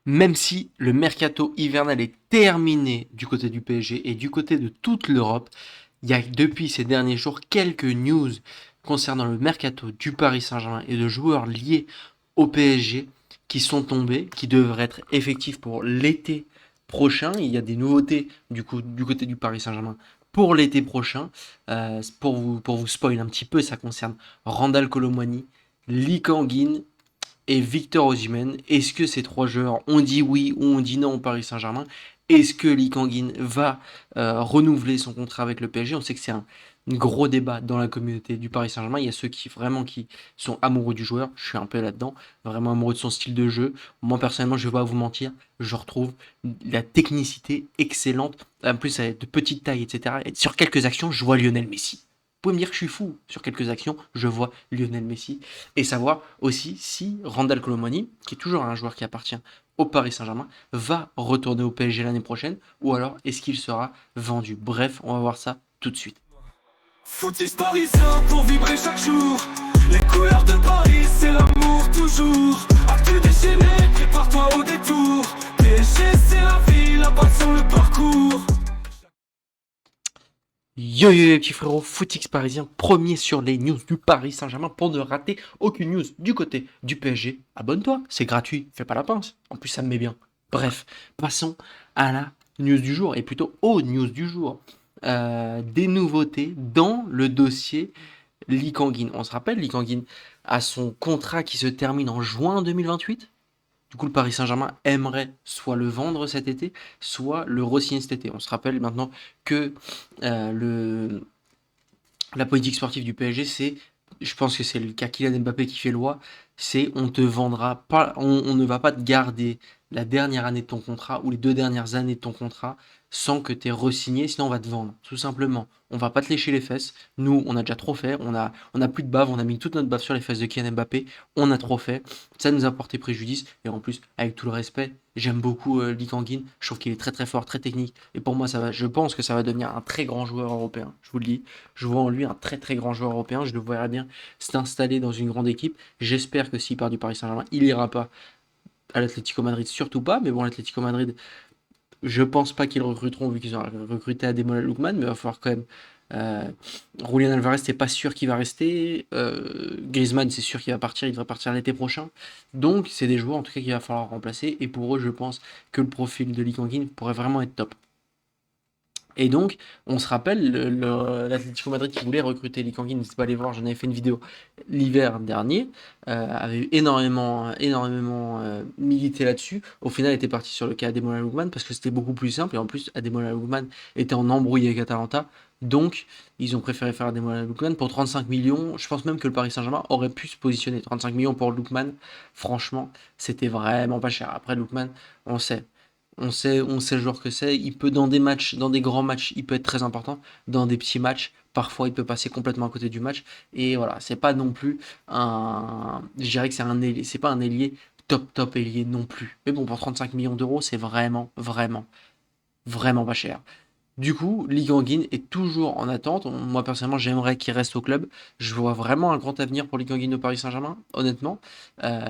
Même si le mercato hivernal est terminé du côté du PSG et du côté de toute l'Europe, il y a depuis ces derniers jours quelques news concernant le mercato du Paris Saint-Germain et de joueurs liés au PSG qui sont tombés, qui devraient être effectifs pour l'été prochain. Il y a des nouveautés du côté du Paris Saint-Germain pour l'été prochain. Pour vous spoiler un petit peu, ça concerne Randal Kolo Muani, Lee Kang-in et Victor Osimhen. Est-ce que ces trois joueurs ont dit oui ou ont dit non au Paris Saint-Germain? Est-ce que Lee Kang-in va renouveler son contrat avec le PSG? On sait que c'est un gros débat dans la communauté du Paris Saint-Germain. Il y a ceux qui sont amoureux du joueur. Je suis un peu là-dedans, vraiment amoureux de son style de jeu. Moi personnellement, je vais pas vous mentir, je retrouve la technicité excellente. En plus, elle est de petite taille, etc. Et sur quelques actions, je vois Lionel Messi. Vous pouvez me dire que je suis fou. Sur quelques actions, je vois Lionel Messi. Et savoir aussi si Randal Kolo Muani, qui est toujours un joueur qui appartient au Paris Saint-Germain, va retourner au PSG l'année prochaine, ou alors est-ce qu'il sera vendu? Bref, on va voir ça tout de suite. Footix parisien pour vibrer chaque jour. Les couleurs de Paris, c'est l'amour toujours. Actu déchaîné, prépare-toi au détour. PSG, c'est la vie, la passion, le parcours. Yo yo les petits frérots, Footix parisien, premier sur les news du Paris Saint-Germain pour ne rater aucune news du côté du PSG. Abonne-toi, c'est gratuit, fais pas la pince. En plus, ça me met bien. Bref, passons à la news du jour, et plutôt aux news du jour. Des nouveautés dans le dossier Lee Kang-in. On se rappelle, Lee Kang-in a son contrat qui se termine en juin 2028. Du coup, le Paris Saint-Germain aimerait soit le vendre cet été, soit le re-signer cet été. On se rappelle maintenant que le, la politique sportive du PSG, je pense que c'est le cas Kylian Mbappé qui fait loi, c'est on te vendra pas, on ne va pas te garder la dernière année de ton contrat ou les 2 dernières années de ton contrat sans que tu aies re-signé, sinon on va te vendre, tout simplement. On va pas te lécher les fesses. Nous, on a déjà trop fait, on a plus de bave, on a mis toute notre bave sur les fesses de Kylian Mbappé, on a trop fait, ça nous a porté préjudice, et en plus, avec tout le respect, j'aime beaucoup Lee Kang-in, je trouve qu'il est très très fort, très technique, et pour moi, je pense que ça va devenir un très grand joueur européen, je vous le dis. Je vois en lui un très très grand joueur européen. Je le verrais bien s'installer dans une grande équipe. J'espère que s'il part du Paris Saint-Germain, il ira pas à l'Atlético Madrid, surtout pas. Mais bon, l'Atlético Madrid, je pense pas qu'ils le recruteront vu qu'ils ont recruté Ademola Lookman. Mais il va falloir quand même. Euh, Julian Alvarez, c'est pas sûr qu'il va rester. Griezmann, c'est sûr qu'il va partir. Il devrait partir l'été prochain. Donc, c'est des joueurs en tout cas qu'il va falloir remplacer. Et pour eux, je pense que le profil de Lee Kang-in pourrait vraiment être top. Et donc, on se rappelle, l'Atlético Madrid qui voulait recruter Lee Kang-in, n'hésitez pas à aller voir, j'en avais fait une vidéo l'hiver dernier, avait eu énormément milité là-dessus. Au final, il était parti sur le cas Ademola Lookman parce que c'était beaucoup plus simple. Et en plus, Ademola Lookman était en embrouille avec Atalanta. Donc, ils ont préféré faire Ademola Lookman pour 35 millions. Je pense même que le Paris Saint-Germain aurait pu se positionner. 35 millions pour Lookman, franchement, c'était vraiment pas cher. Après, Lookman, on sait. On sait le joueur que c'est. Il peut, dans des matchs, dans des grands matchs, il peut être très important. Dans des petits matchs, parfois, il peut passer complètement à côté du match. Et voilà, c'est pas non plus un. Je dirais que c'est pas un ailier top ailier non plus. Mais bon, pour 35 millions d'euros, c'est vraiment pas cher. Du coup, Lee Kang-in est toujours en attente. Moi, personnellement, j'aimerais qu'il reste au club. Je vois vraiment un grand avenir pour Lee Kang-in au Paris Saint-Germain, honnêtement.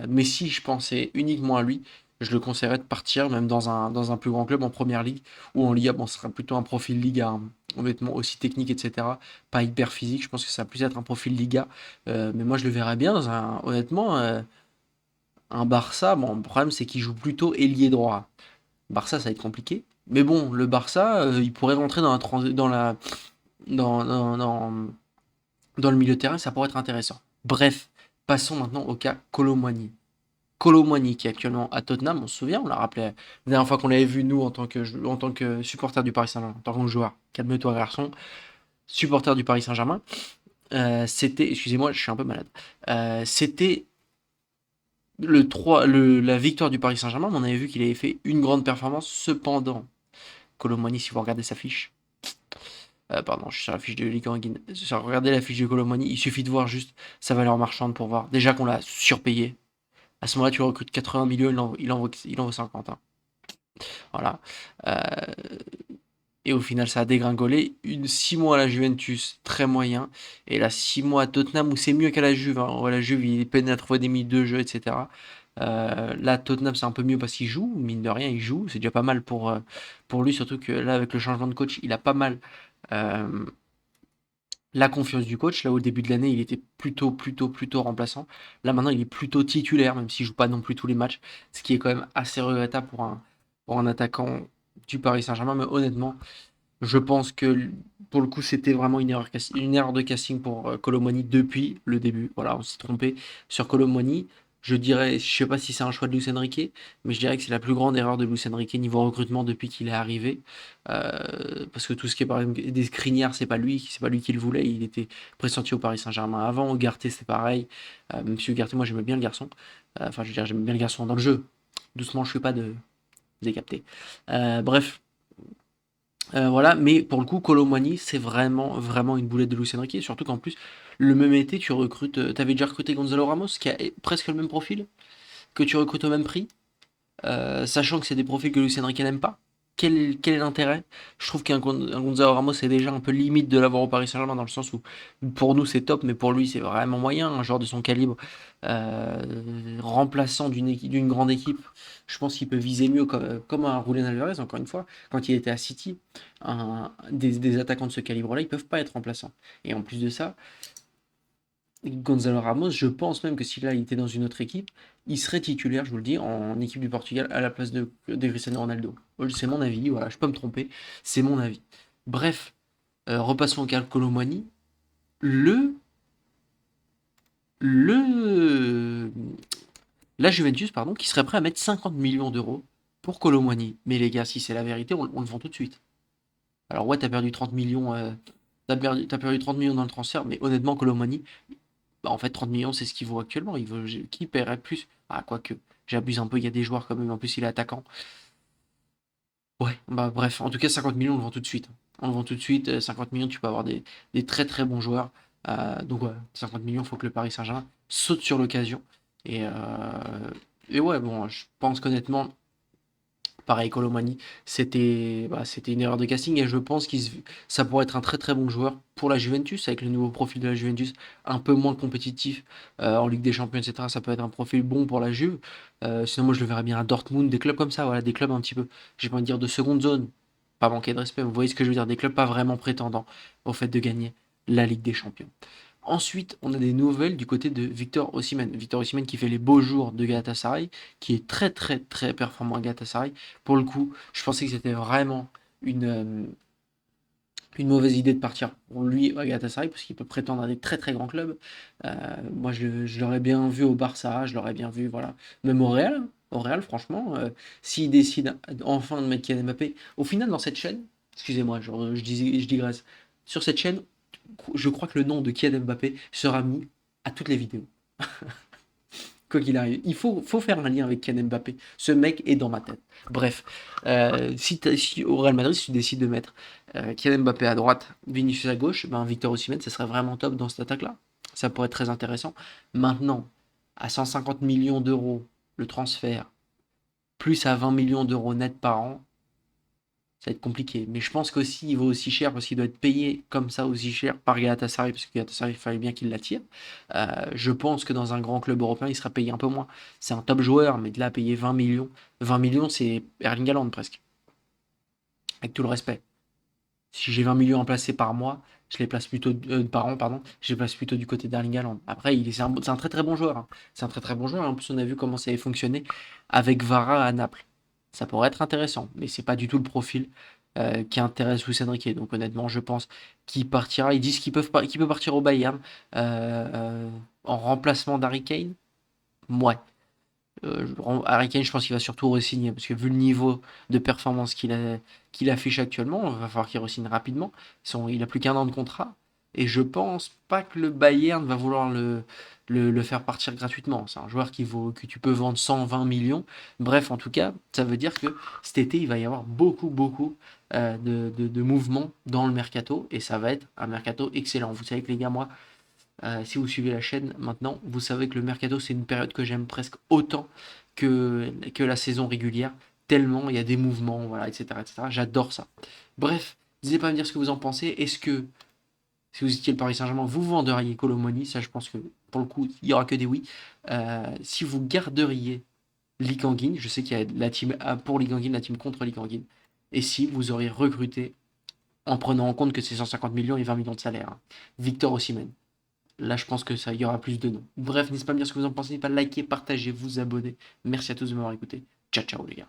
Mais si je pensais uniquement à lui, je le conseillerais de partir, même dans un plus grand club en première ligue ou en Liga. Bon, ce sera plutôt un profil Liga, hein, honnêtement, aussi technique, etc. Pas hyper physique. Je pense que ça va plus être un profil Liga. Mais moi, je le verrais bien honnêtement, un Barça. Bon, le problème, c'est qu'il joue plutôt ailier droit. Barça, ça va être compliqué. Mais bon, le Barça, il pourrait rentrer dans le milieu de terrain, ça pourrait être intéressant. Bref, passons maintenant au cas Kolo Muani. Kolo Muani qui est actuellement à Tottenham, on se souvient, on l'a rappelé la dernière fois qu'on l'avait vu, nous, en tant que supporter du Paris Saint-Germain, en tant que joueur. Calme-toi, garçon. Supporter du Paris Saint-Germain. C'était, excusez-moi, je suis un peu malade. C'était la victoire du Paris Saint-Germain, mais on avait vu qu'il avait fait une grande performance. Cependant, Kolo Muani, si vous regardez sa fiche, pardon, je suis sur la fiche de Lee Kang-in. Regardez la fiche de Kolo Muani, il suffit de voir juste sa valeur marchande pour voir. Déjà qu'on l'a surpayé. À ce moment-là, tu recrutes 80 millions, il en vaut 50. Hein. Voilà. Euh, et au final, ça a dégringolé. 6 mois à la Juventus, très moyen. Et là, 6 mois à Tottenham, où c'est mieux qu'à la Juve. Hein. La Juve, il peine à trouver des minutes de jeu, etc. Là, Tottenham, c'est un peu mieux parce qu'il joue, mine de rien, il joue, c'est déjà pas mal pour lui, surtout que là, avec le changement de coach, il a pas mal euh, la confiance du coach. Là, au début de l'année, il était plutôt remplaçant. Là, maintenant, il est plutôt titulaire, même s'il joue pas non plus tous les matchs, ce qui est quand même assez regrettable pour un attaquant du Paris Saint-Germain. Mais honnêtement, je pense que pour le coup, c'était vraiment une erreur de casting pour Kolo Muani depuis le début. Voilà, on s'est trompé sur Kolo Muani. Je dirais, je sais pas si c'est un choix de Luis Enrique, mais je dirais que c'est la plus grande erreur de Luis Enrique niveau recrutement depuis qu'il est arrivé. Parce que tout ce qui est par exemple des Skriniar, c'est pas lui qui le voulait. Il était pressenti au Paris Saint-Germain avant. Ugarte, c'est pareil. Même si Ugarte, moi j'aimais bien le garçon. Enfin, je veux dire, j'aimais bien le garçon dans le jeu. Doucement, je suis pas de décapter. Bref, voilà, mais pour le coup, Kolo Muani, c'est vraiment une boulette de Luis Enrique. Surtout qu'en plus, le même été, tu recrutes. T'avais déjà recruté Gonzalo Ramos, qui a presque le même profil, que tu recrutes au même prix, sachant que c'est des profils que Luis Enrique n'aime pas. Quel est l'intérêt? Je trouve un Gonzalo Ramos c'est déjà un peu limite de l'avoir au Paris Saint-Germain, dans le sens où pour nous c'est top, mais pour lui c'est vraiment moyen. Un joueur de son calibre, remplaçant d'une grande équipe, je pense qu'il peut viser mieux comme un Julián Alvarez, encore une fois, quand il était à City. Des attaquants de ce calibre-là, ils peuvent pas être remplaçants. Et en plus de ça, Gonzalo Ramos, je pense même que s'il a été dans une autre équipe, il serait titulaire, je vous le dis, en équipe du Portugal à la place de Cristiano Ronaldo. C'est mon avis, voilà, je peux me tromper, c'est mon avis. Bref, repassons au cas Kolo Muani. Le, le, la Juventus, pardon, qui serait prêt à mettre 50 millions d'euros pour Kolo Muani. Mais les gars, si c'est la vérité, on le vend tout de suite. Alors ouais, t'as perdu 30 millions, t'as perdu 30 millions dans le transfert, mais honnêtement, Kolo Muani, bah, en fait, 30 millions, c'est ce qu'il vaut actuellement. Qui paierait plus? Ah, quoique, j'abuse un peu, il y a des joueurs quand même. En plus, il est attaquant. Ouais, bah bref, en tout cas, 50 millions, on le vend tout de suite. On le vend tout de suite. 50 millions, tu peux avoir des très très bons joueurs. Donc, ouais, 50 millions, il faut que le Paris Saint-Germain saute sur l'occasion. Et, et ouais, bon, je pense qu'honnêtement, pareil, Colomani, c'était une erreur de casting et je pense ça pourrait être un très très bon joueur pour la Juventus avec le nouveau profil de la Juventus, un peu moins compétitif en Ligue des Champions, etc. Ça peut être un profil bon pour la Juve. Sinon, moi je le verrais bien à Dortmund, des clubs comme ça, voilà, des clubs un petit peu, j'ai pas envie de dire de seconde zone, pas manquer de respect, vous voyez ce que je veux dire, des clubs pas vraiment prétendants au fait de gagner la Ligue des Champions. Ensuite, on a des nouvelles du côté de Victor Osimhen. Victor Osimhen qui fait les beaux jours de Galatasaray, qui est très très très performant à Galatasaray. Pour le coup, je pensais que c'était vraiment une, euh, une mauvaise idée de partir pour lui à Galatasaray, parce qu'il peut prétendre à des très très grands clubs. Moi, je l'aurais bien vu au Barça, je l'aurais bien vu, voilà, même au Real. Au Real, franchement, s'il décide enfin de mettre Kylian Mbappé, au final, dans cette chaîne, excusez-moi, je digresse, sur cette chaîne, je crois que le nom de Kylian Mbappé sera mis à toutes les vidéos. Quoi qu'il arrive, il faut faire un lien avec Kylian Mbappé. Ce mec est dans ma tête. Bref, si au Real Madrid, si tu décides de mettre Kylian Mbappé à droite, Vinicius à gauche, ben Victor Osimhen, ça serait vraiment top dans cette attaque-là. Ça pourrait être très intéressant. Maintenant, à 150 millions d'euros, le transfert, plus à 20 millions d'euros net par an, ça va être compliqué. Mais je pense qu'aussi, il vaut aussi cher parce qu'il doit être payé comme ça aussi cher par Galatasaray, parce que Galatasaray, il fallait bien qu'il l'attire. Je pense que dans un grand club européen, il sera payé un peu moins. C'est un top joueur, mais de là à payer 20 millions, 20 millions, c'est Erling Haaland presque. Avec tout le respect. Si j'ai 20 millions à placer par mois, je les place plutôt par an, pardon, je les place plutôt du côté d'Erling Haaland. Après, c'est un très très bon joueur, hein. C'est un très très bon joueur. En plus, on a vu comment ça avait fonctionné avec Vara à Naples. Ça pourrait être intéressant, mais c'est pas du tout le profil qui intéresse Luis Enrique. Donc honnêtement, je pense qu'il partira. Ils disent qu'il peut partir au Bayern en remplacement d'Harry Kane. Ouais. Harry Kane, je pense qu'il va surtout re-signer parce que vu le niveau de performance qu'il affiche actuellement, il va falloir qu'il re-signe rapidement. Il a plus qu'un an de contrat et je pense pas que le Bayern va vouloir le faire partir gratuitement. C'est un joueur que tu peux vendre 120 millions. Bref, en tout cas, ça veut dire que cet été, il va y avoir beaucoup de mouvements dans le mercato et ça va être un mercato excellent. Vous savez que les gars, moi, si vous suivez la chaîne maintenant, vous savez que le mercato, c'est une période que j'aime presque autant que la saison régulière, tellement il y a des mouvements, voilà, etc., etc. J'adore ça. Bref, n'hésitez pas à me dire ce que vous en pensez. Est-ce que, si vous étiez le Paris Saint-Germain, vous venderiez Kolo Muani? Ça, je pense que pour le coup, il y aura que des oui. Si vous garderiez Lee Kang-in, je sais qu'il y a la team pour Lee Kang-in, la team contre Lee Kang-in, et si vous auriez recruté en prenant en compte que c'est 150 millions et 20 millions de salaire, hein, Victor Osimhen. Là, je pense que ça, il y aura plus de noms. Bref, n'hésitez pas à me dire ce que vous en pensez, n'hésitez pas à liker, partager, vous abonner. Merci à tous de m'avoir écouté. Ciao, ciao les gars.